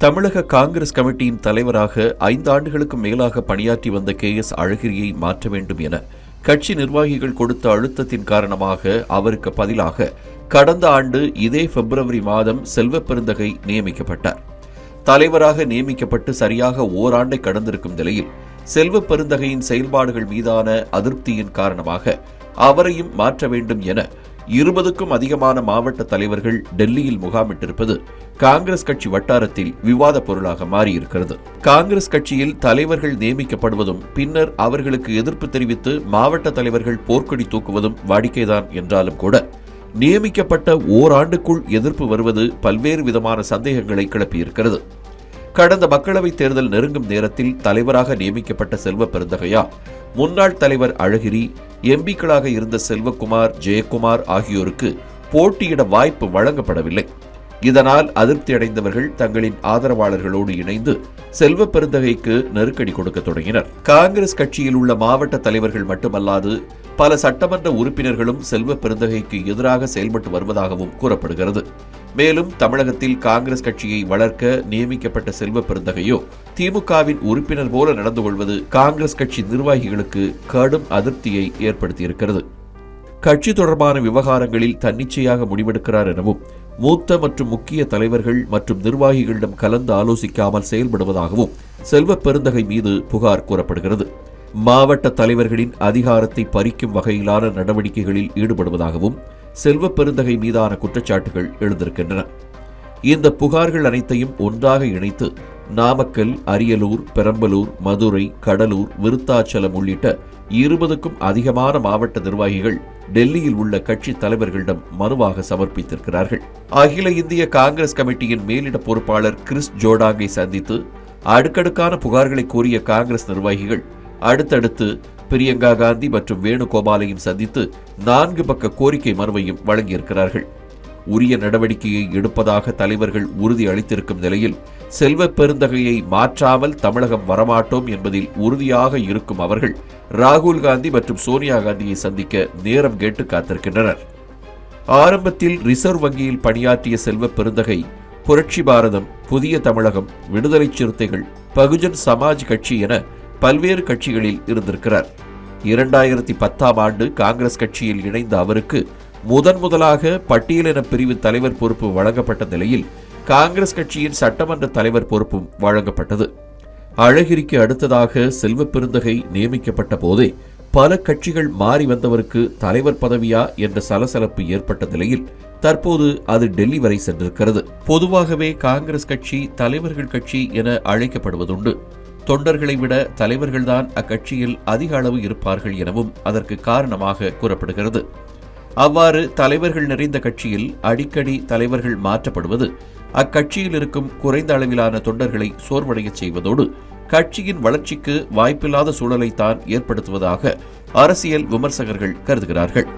தமிழக காங்கிரஸ் கமிட்டியின் தலைவராக 5 ஆண்டுகளுக்கும் மேலாக பணியாற்றி வந்த KS அழகிரியை மாற்ற வேண்டும் என கட்சி நிர்வாகிகள் கொடுத்த அழுத்தத்தின் காரணமாக அவருக்கு பதிலாக கடந்த ஆண்டு இதே பிப்ரவரி மாதம் செல்வப்பெருந்தகை நியமிக்கப்பட்டார். தலைவராக நியமிக்கப்பட்டு சரியாக ஓராண்டை கடந்திருக்கும் நிலையில் செல்வப்பெருந்தகையின் செயல்பாடுகள் மீதான அதிருப்தியின் காரணமாக அவரையும் மாற்ற வேண்டும் என 20க்கும் அதிகமான மாவட்ட தலைவர்கள் டெல்லியில் முகாமிட்டிருப்பது காங்கிரஸ் கட்சி வட்டாரத்தில் விவாத பொருளாக மாறியிருக்கிறது. காங்கிரஸ் கட்சியில் தலைவர்கள் நியமிக்கப்படுவதும் பின்னர் அவர்களுக்கு எதிர்ப்பு தெரிவித்து மாவட்ட தலைவர்கள் போர்க்கொடி தூக்குவதும் வாடிக்கைதான் என்றாலும் கூட நியமிக்கப்பட்ட ஓராண்டுக்குள் எதிர்ப்பு வருவது பல்வேறு விதமான சந்தேகங்களை கிளப்பியிருக்கிறது. கடந்த மக்களவைத் தேர்தல் நெருங்கும் நேரத்தில் தலைவராக நியமிக்கப்பட்ட செல்வப்பெருந்தகையா முன்னாள் தலைவர் அழகிரி, எம்பிக்களாக இருந்த செல்வகுமார், ஜெயக்குமார் ஆகியோருக்கு போட்டியிட வாய்ப்பு வழங்கப்படவில்லை. இதனால் அதிருப்தி அடைந்தவர்கள் தங்களின் ஆதரவாளர்களோடு இணைந்து செல்வப்பெருந்தகைக்கு நெருக்கடி கொடுக்க தொடங்கினர். காங்கிரஸ் கட்சியில் உள்ள மாவட்ட தலைவர்கள் மட்டுமல்லாது பல சட்டமன்ற உறுப்பினர்களும் செல்வப்பெருந்தகைக்கு எதிராக செயல்பட்டு வருவதாகவும் கூறப்படுகிறது. மேலும் தமிழகத்தில் காங்கிரஸ் கட்சியை வளர்க்க நியமிக்கப்பட்ட செல்வப்பெருந்தகையோ திமுகவின் உறுப்பினர் போல நடந்து கொள்வது காங்கிரஸ் கட்சி நிர்வாகிகளுக்கு கடும் அதிருப்தியை ஏற்படுத்தியிருக்கிறது. கட்சி தொடர்பான விவகாரங்களில் தன்னிச்சையாக முடிவெடுக்கிறார் எனவும் மூத்த மற்றும் முக்கிய தலைவர்கள் மற்றும் நிர்வாகிகளிடம் கலந்து ஆலோசிக்காமல் செயல்படுவதாகவும் செல்வப்பெருந்தகை மீது புகார் கூறப்படுகிறது. மாவட்ட தலைவர்களின் அதிகாரத்தை பறிக்கும் வகையிலான நடவடிக்கைகளில் ஈடுபடுவதாகவும் செல்வப்பெருந்தகை மீதான குற்றச்சாட்டுகள் எழுந்திருக்கின்றன. இந்த புகார்கள் அனைத்தையும் ஒன்றாக இணைத்து நாமக்கல், அரியலூர், பெரம்பலூர், மதுரை, கடலூர், விருத்தாச்சலம் உள்ளிட்ட 20க்கும் அதிகமான மாவட்ட நிர்வாகிகள் டெல்லியில் உள்ள கட்சி தலைவர்களிடம் மனுவாக சமர்ப்பித்திருக்கிறார்கள். அகில இந்திய காங்கிரஸ் கமிட்டியின் மேலிட பொறுப்பாளர் கிறிஸ் ஜோடாங்கை சந்தித்து அடுக்கடுக்கான புகார்களை கூறிய காங்கிரஸ் நிர்வாகிகள் அடுத்தடுத்து பிரியங்கா காந்தி மற்றும் வேணுகோபாலையும் சந்தித்து 4 பக்க கோரிக்கை மனுவையும் வழங்கியிருக்கிறார்கள். உரிய நடவடிக்கையை எடுப்பதாக தலைவர்கள் உறுதி அளித்திருக்கும் நிலையில் செல்வப்பெருந்தகையை மாற்றாமல் தமிழகம் வரமாட்டோம் என்பதில் உறுதியாக இருக்கும் அவர்கள் ராகுல் காந்தி மற்றும் சோனியா காந்தியை சந்திக்க நேரம் கேட்டு காத்திருக்கின்றனர். ஆரம்பத்தில் ரிசர்வ் வங்கியில் பணியாற்றிய செல்வப்பெருந்தகை புரட்சி பாரதம், புதிய தமிழகம், விடுதலை சிறுத்தைகள், பகுஜன் சமாஜ் கட்சி என பல்வேறு கட்சிகளில் இருந்திருக்கிறார். 2010ஆம் ஆண்டு காங்கிரஸ் கட்சியில் இணைந்த அவருக்கு முதலாக பட்டியலின பிரிவு தலைவர் பொறுப்பு வழங்கப்பட்ட நிலையில் காங்கிரஸ் கட்சியின் சட்டமன்ற தலைவர் பொறுப்பும் வழங்கப்பட்டது. அழகிரிக்கு அடுத்ததாக செல்வப்பெருந்தகை நியமிக்கப்பட்ட போதே பல கட்சிகள் மாறி வந்தவருக்கு தலைவர் பதவியா என்ற சலசலப்பு ஏற்பட்ட நிலையில் தற்போது அது டெல்லி வரை சென்றிருக்கிறது. பொதுவாகவே காங்கிரஸ் கட்சி தலைவர்கள் கட்சி என அழைக்கப்படுவதுண்டு. தொண்டர்களை விட தலைவர்கள்தான் அக்கட்சியில் அதிக அளவு இருப்பார்கள் எனவும் அதற்கு காரணமாக கூறப்படுகிறது. அவ்வாறு தலைவர்கள் நிறைந்த கட்சியில் அடிக்கடி தலைவர்கள் மாற்றப்படுவது அக்கட்சியில் இருக்கும் குறைந்த அளவிலான தொண்டர்களை சோர்வடைய செய்வதோடு கட்சியின் வளர்ச்சிக்கு வாய்ப்பில்லாத சூழலைத்தான் ஏற்படுத்துவதாக அரசியல் விமர்சகர்கள் கருதுகிறார்கள்.